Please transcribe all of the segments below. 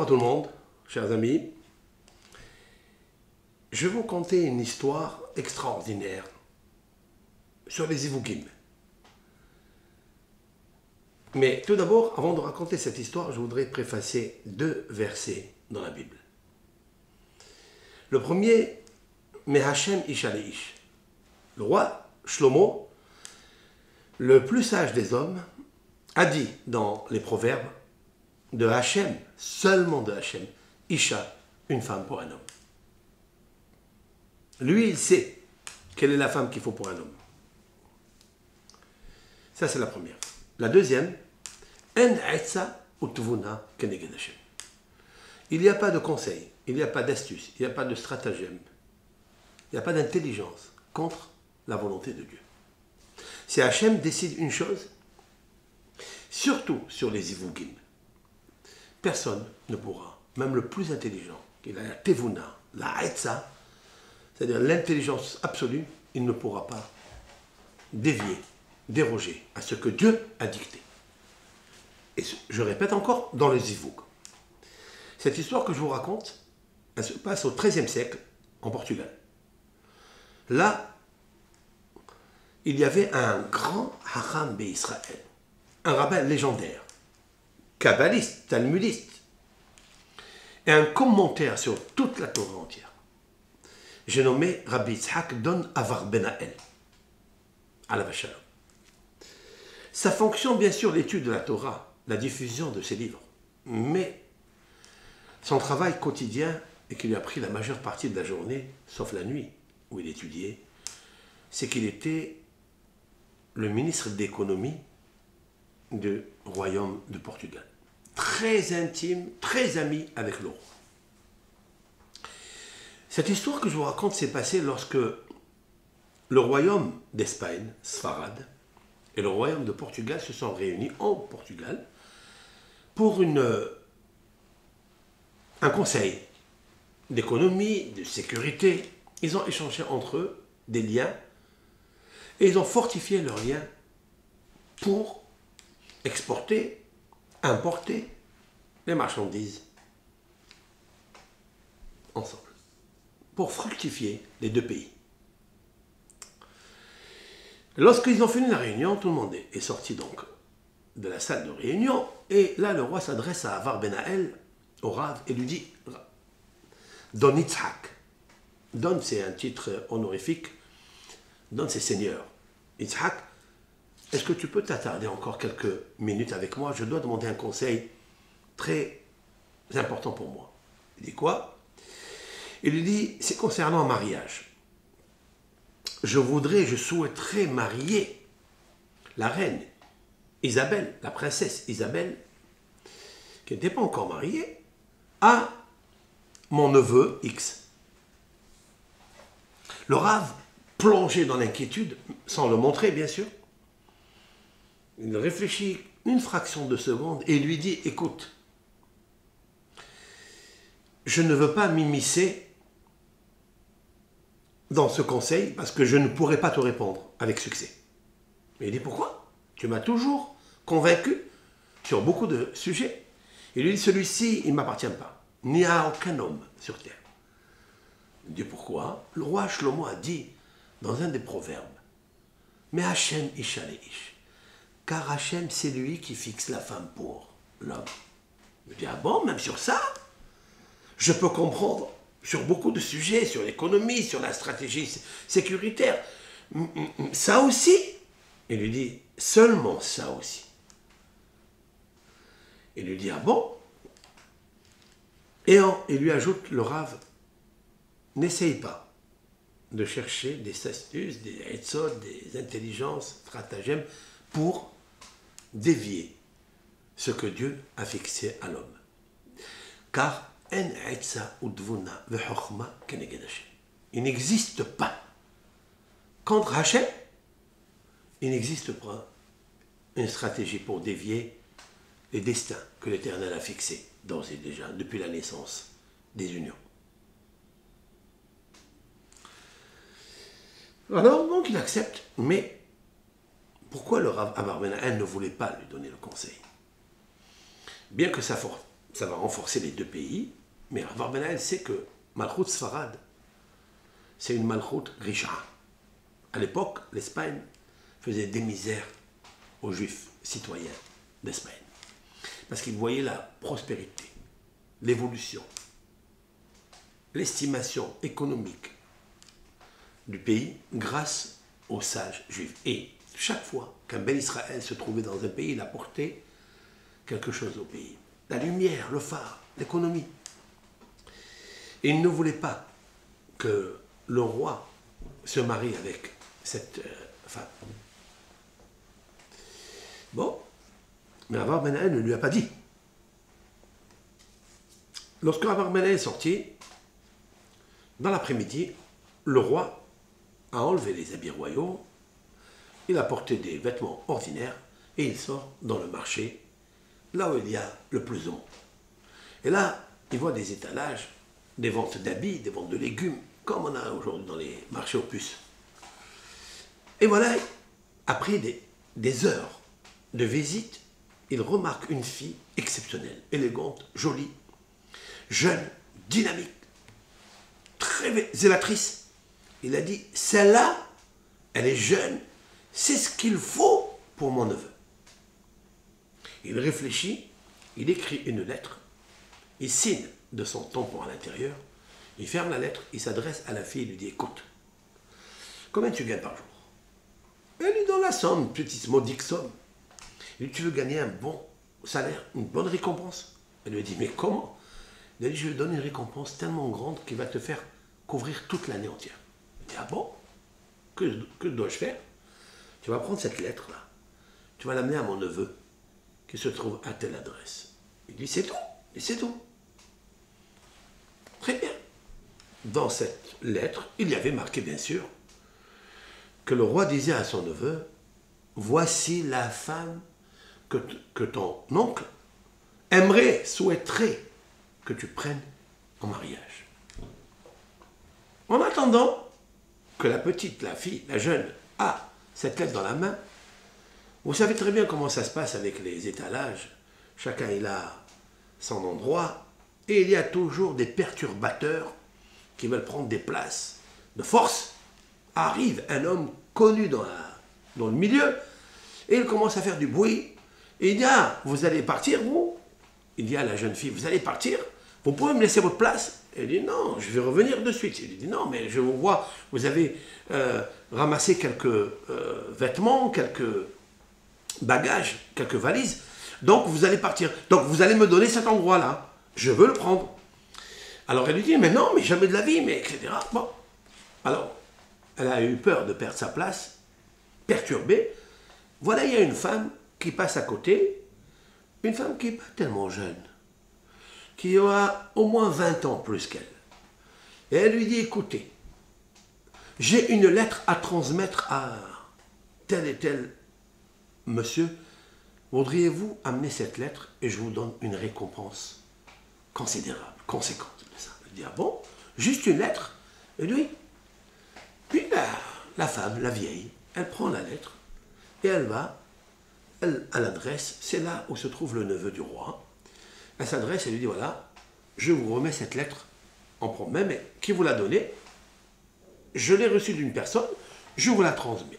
Bonjour à tout le monde, chers amis. Je vais vous conter une histoire extraordinaire sur les Ivougim. Mais tout d'abord, avant de raconter cette histoire, je voudrais préfacer deux versets dans la Bible. Le premier, Mais Hachem Ish Aleish. Le roi Shlomo, le plus sage des hommes, a dit dans les Proverbes, de Hachem, seulement de Hachem, Isha, une femme pour un homme. Lui, il sait quelle est la femme qu'il faut pour un homme. Ça, c'est la première. La deuxième, En Aitsa Utvuna Keneged Hashem. Il n'y a pas de conseil, il n'y a pas d'astuce, il n'y a pas de stratagème, il n'y a pas d'intelligence contre la volonté de Dieu. Si Hachem décide une chose, surtout sur les Ivougim, personne ne pourra, même le plus intelligent, il a la Tevuna, la Aitsa, c'est-à-dire l'intelligence absolue, il ne pourra pas dévier, déroger à ce que Dieu a dicté. Et je répète encore, dans les Ivoug. Cette histoire que je vous raconte, elle se passe au XIIIe siècle, en Portugal. Là, il y avait un grand Hacham Israël, un rabbin légendaire, kabbaliste, talmudiste, et un commentaire sur toute la Torah entière. J'ai nommé Rabbi Yitzhak Don Avar Benael, à la Vachalom. Sa fonction, bien sûr, l'étude de la Torah, la diffusion de ses livres, mais son travail quotidien, et qui lui a pris la majeure partie de la journée, sauf la nuit où il étudiait, c'est qu'il était le ministre d'économie du royaume de Portugal. Très intime, très ami avec le roi. Cette histoire que je vous raconte s'est passée lorsque le royaume d'Espagne, Sfarad, et le royaume de Portugal se sont réunis en Portugal pour un conseil d'économie, de sécurité. Ils ont échangé entre eux des liens et ils ont fortifié leurs liens pour exporter, importer les marchandises ensemble, pour fructifier les deux pays. Lorsqu'ils ont fini la réunion, tout le monde est sorti donc de la salle de réunion, et là le roi s'adresse à Avar Benael, au Rav, et lui dit, Don Yitzhak. Don, c'est un titre honorifique, Don, c'est Seigneur. Yitzhak, est-ce que tu peux t'attarder encore quelques minutes avec moi? Je dois demander un conseil très important pour moi. Il dit quoi? Il lui dit, c'est concernant un mariage. Je souhaiterais marier la reine Isabelle, la princesse Isabelle, qui n'était pas encore mariée, à mon neveu X. Le Rav, plongé dans l'inquiétude, sans le montrer bien sûr, il réfléchit une fraction de seconde et lui dit, écoute, je ne veux pas m'immiscer dans ce conseil parce que je ne pourrai pas te répondre avec succès. Mais il dit, pourquoi? Tu m'as toujours convaincu sur beaucoup de sujets. Il lui dit, celui-ci, il ne m'appartient pas. Ni à aucun homme sur terre. Il dit, pourquoi? Le roi Shlomo a dit dans un des proverbes, mais Hachem Ish Aleish, car Hachem, c'est lui qui fixe la femme pour l'homme. Il dit, ah bon, même sur ça? Je peux comprendre sur beaucoup de sujets, sur l'économie, sur la stratégie sécuritaire. Ça aussi? Il lui dit, seulement ça aussi. Il lui dit, ah bon? Et il lui ajoute, le Rav, n'essaye pas de chercher des astuces, des etzot, des intelligences, stratagèmes pour dévier ce que Dieu a fixé à l'homme. Car il n'existe pas contre Hachem, il n'existe pas une stratégie pour dévier les destins que l'Éternel a fixés d'ores et déjà depuis la naissance des unions. Alors donc il accepte, mais pourquoi le Rav Avar Benael ne voulait pas lui donner le conseil? Bien que sa ça va renforcer les deux pays, mais Rav Ben Naël sait que Malchut Sfarad, c'est une Malchut Risha. À l'époque, l'Espagne faisait des misères aux Juifs citoyens d'Espagne. Parce qu'ils voyaient la prospérité, l'évolution, l'estimation économique du pays grâce aux sages juifs. Et chaque fois qu'un Ben Israël se trouvait dans un pays, il apportait quelque chose au pays. La lumière, le phare, l'économie. Et il ne voulait pas que le roi se marie avec cette femme. Bon, mais Rav Ben Naël ne lui a pas dit. Lorsque Rav Ben Naël est sorti, dans l'après-midi, le roi a enlevé les habits royaux, il a porté des vêtements ordinaires et il sort dans le marché, là où il y a le plus de monde. Et là, il voit des étalages, des ventes d'habits, des ventes de légumes, comme on a aujourd'hui dans les marchés aux puces. Et voilà, après des heures de visite, il remarque une fille exceptionnelle, élégante, jolie, jeune, dynamique, très zélatrice. Il a dit, celle-là, elle est jeune, c'est ce qu'il faut pour mon neveu. Il réfléchit, il écrit une lettre, il signe de son tampon à l'intérieur, il ferme la lettre, il s'adresse à la fille et lui dit, écoute, combien tu gagnes par jour? Elle lui donne la somme, une petite modique somme. Il dit, tu veux gagner un bon salaire, une bonne récompense? Elle lui dit, mais comment? Il a dit, je vais donner une récompense tellement grande qui va te faire couvrir toute l'année entière. Il dit, ah bon? Que dois-je faire? Tu vas prendre cette lettre-là, tu vas l'amener à mon neveu, qui se trouve à telle adresse. Il dit, c'est tout, et c'est tout. Très bien. Dans cette lettre, il y avait marqué, bien sûr, que le roi disait à son neveu, voici la femme que ton oncle aimerait, souhaiterait que tu prennes en mariage. En attendant que la petite, la fille, la jeune, a cette lettre dans la main, vous savez très bien comment ça se passe avec les étalages. Chacun il a son endroit et il y a toujours des perturbateurs qui veulent prendre des places de force. Arrive un homme connu dans le milieu et il commence à faire du bruit. Et il dit, ah, vous allez partir, vous? Il dit à la jeune fille, vous allez partir? Vous pouvez me laisser votre place? Elle dit, non, je vais revenir de suite. Il dit, non, mais je vous vois, vous avez ramassé quelques vêtements, quelques bagages, quelques valises. Donc, vous allez partir. Donc, vous allez me donner cet endroit-là. Je veux le prendre. Alors, elle lui dit, mais non, mais jamais de la vie, mais etc. Bon. Alors, elle a eu peur de perdre sa place, perturbée. Voilà, il y a une femme qui passe à côté, une femme qui n'est pas tellement jeune, qui a au moins 20 ans plus qu'elle. Et elle lui dit, écoutez, j'ai une lettre à transmettre à tel et tel monsieur. Voudriez-vous amener cette lettre et je vous donne une récompense considérable, conséquente de ça. Elle dit, ah bon, juste une lettre? Et lui, puis la femme, la vieille, elle prend la lettre et elle va à l'adresse, c'est là où se trouve le neveu du roi. Elle s'adresse et lui dit, voilà, je vous remets cette lettre en promet, mais qui vous l'a donnée? Je l'ai reçue d'une personne, je vous la transmets.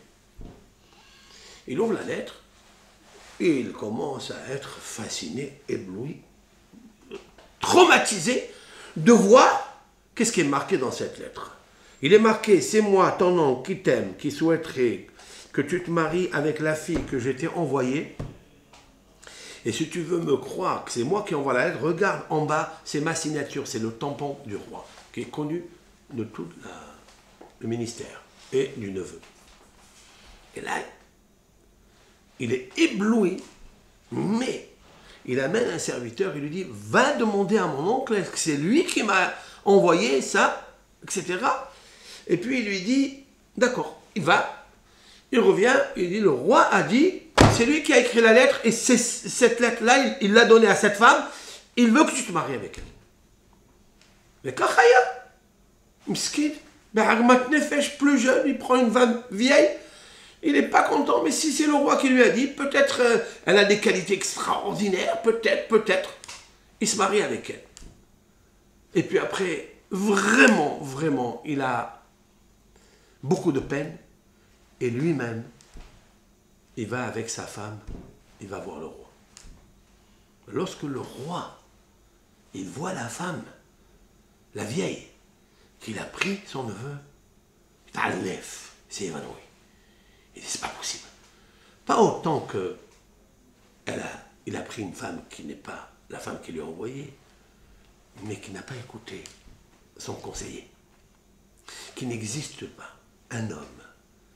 Il ouvre la lettre et il commence à être fasciné, ébloui, traumatisé de voir qu'est-ce qui est marqué dans cette lettre. Il est marqué, c'est moi, ton oncle, qui t'aime, qui souhaiterait que tu te maries avec la fille que je t'ai envoyée. Et si tu veux me croire que c'est moi qui envoie la lettre, regarde en bas, c'est ma signature, c'est le tampon du roi, qui est connu de tout le ministère et du neveu. Et là, il est ébloui, mais il amène un serviteur, il lui dit, va demander à mon oncle, est-ce que c'est lui qui m'a envoyé ça, etc. Et puis il lui dit, d'accord, il va, il revient, il dit, le roi a dit, c'est lui qui a écrit la lettre, et cette lettre-là, il l'a donnée à cette femme, il veut que tu te maries avec elle. Mais Kachaya, Mskid, plus jeune, il prend une femme vieille, il n'est pas content, mais si c'est le roi qui lui a dit, peut-être elle a des qualités extraordinaires, peut-être. il se marie avec elle. Et puis après, vraiment, vraiment, il a beaucoup de peine. Et lui-même, il va avec sa femme, il va voir le roi. Lorsque le roi, il voit la femme, la vieille, qu'il a pris son neveu, il s'est évanoui. Il dit, c'est pas possible. Pas autant que il a pris une femme qui n'est pas la femme qu'il lui a envoyée, mais qui n'a pas écouté son conseiller. Qu'il n'existe pas un homme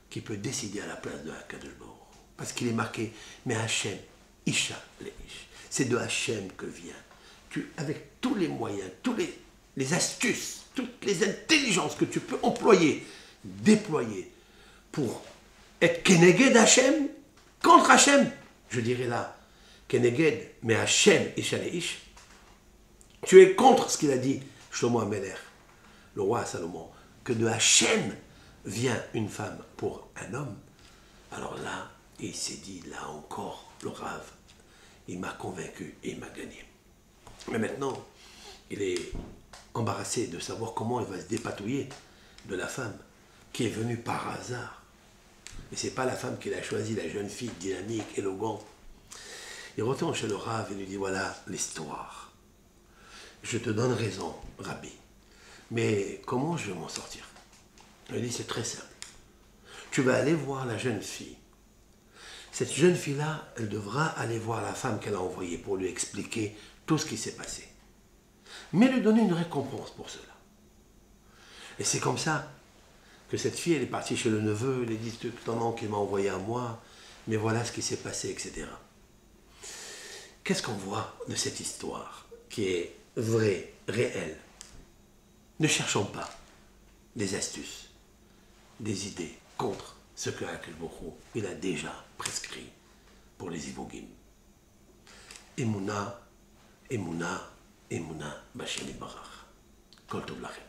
qui peut décider à la place de Akadosh Baruch Hu. Parce qu'il est marqué, mais Hachem, Isha, Leish. C'est de Hachem que vient. Avec tous les moyens, tous les astuces, toutes les intelligences que tu peux employer, déployer pour être Keneged Hachem, contre Hachem, je dirais là, Keneged, mais Hachem, Isha Leish. Tu es contre ce qu'il a dit, Shlomo HaMelech, le roi Salomon, que de Hachem vient une femme pour un homme. Alors là, il s'est dit, là encore, le Rav, il m'a convaincu et il m'a gagné. Mais maintenant, il est embarrassé de savoir comment il va se dépatouiller de la femme qui est venue par hasard. Mais ce n'est pas la femme qu'il a choisie, la jeune fille dynamique, élégante. Il retourne chez le Rav et lui dit, voilà l'histoire. Je te donne raison, Rabbi. Mais comment je vais m'en sortir? Il dit, c'est très simple. Tu vas aller voir la jeune fille. Cette jeune fille-là, elle devra aller voir la femme qu'elle a envoyée pour lui expliquer tout ce qui s'est passé. Mais lui donner une récompense pour cela. Et c'est comme ça que cette fille, elle est partie chez le neveu, elle dit, c'est ton oncle qui m'a envoyé à moi, mais voilà ce qui s'est passé, etc. Qu'est-ce qu'on voit de cette histoire qui est vraie, réelle? Ne cherchons pas des astuces, des idées contre ce que Akadosh Baruch Hu, il a déjà prescrit pour les Ivogim. Emouna, Emouna, Emouna, B'Hashem Yitbarach. Kol Tov Lachem.